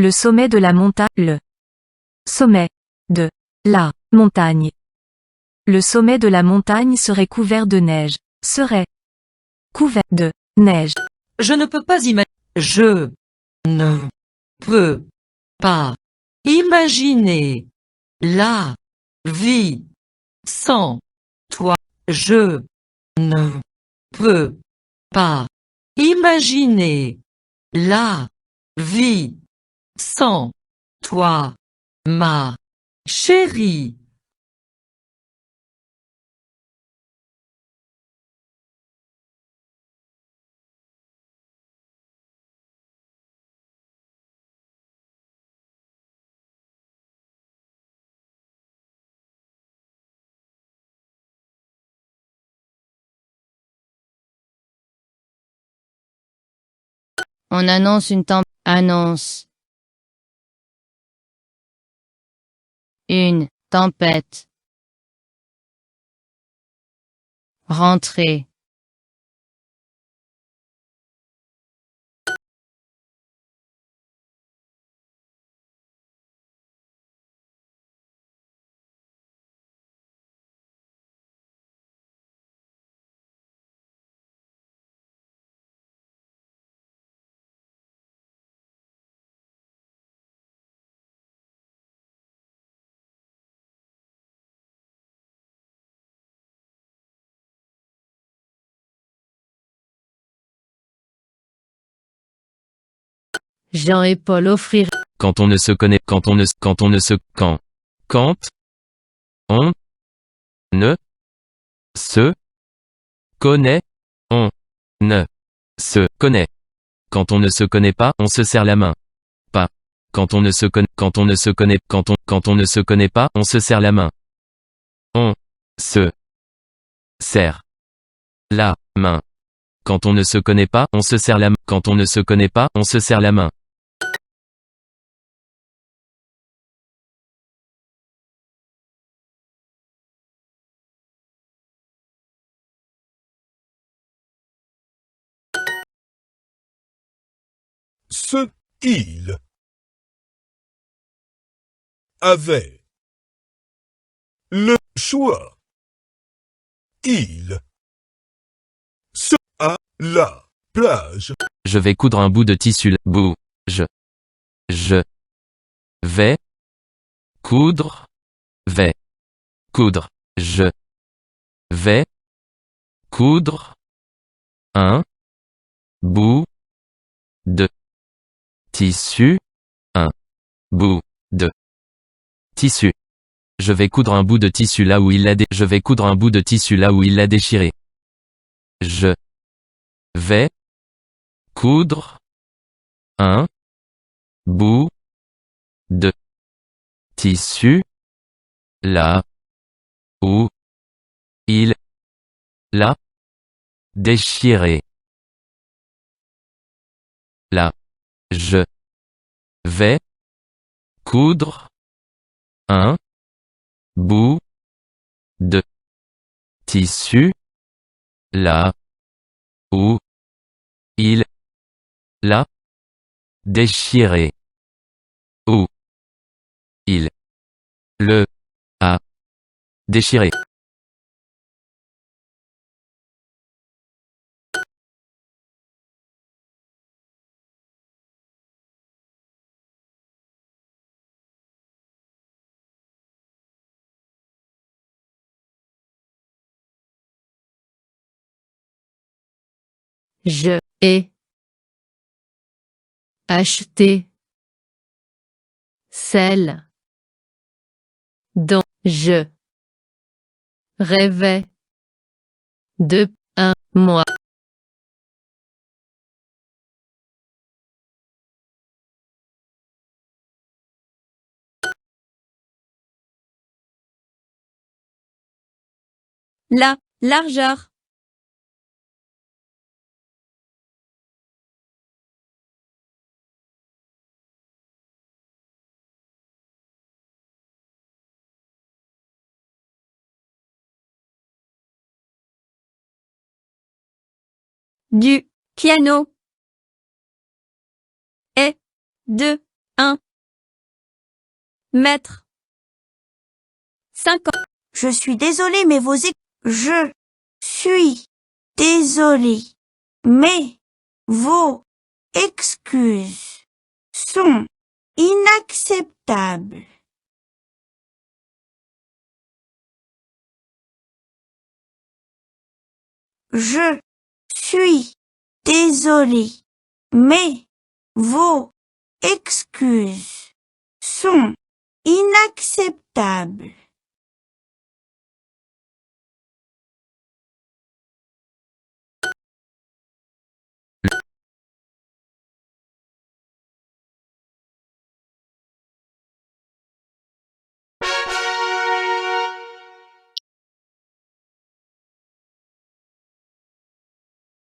Le sommet de la montagne. Le sommet de la montagne. Le sommet de la montagne serait couvert de neige. Serait couvert de neige. Je ne peux pas imaginer. Je ne peux pas imaginer la vie sans toi. Je ne peux pas imaginer la vie sans toi, ma chérie. On annonce une tempête. Annonce. Une tempête. Rentrée. Jean et Paul offrirent. Quand on ne se connaît, quand on ne se connaît on ne se connaît. Quand on ne se connaît pas, on se serre la main. Pas. Quand on ne se connaît, quand on ne se connaît, quand on ne se connaît pas, on se serre la main. On se serre la main. Quand on ne se connaît pas, on se serre la main. Quand on ne se connaît pas, on se serre la main. Il avait le choix. Il se à la plage. Je vais coudre un bout de tissu. Je vais coudre. Je vais coudre un bout de tissu. Un bout de tissu. Je vais coudre un bout de tissu là où il l'a Je vais coudre un bout de tissu là où il l'a déchiré. Je vais coudre un bout de tissu là où il l'a déchiré. Là, je vais coudre un bout de tissu là où il l'a déchiré. Où il le a déchiré. Je ai acheté celle dont je rêvais depuis un mois. La largeur. Du piano. Et de Mètre. 50. Je suis désolé, mais Je suis désolé, mais vos excuses sont inacceptables. Je suis désolé, mais vos excuses sont inacceptables.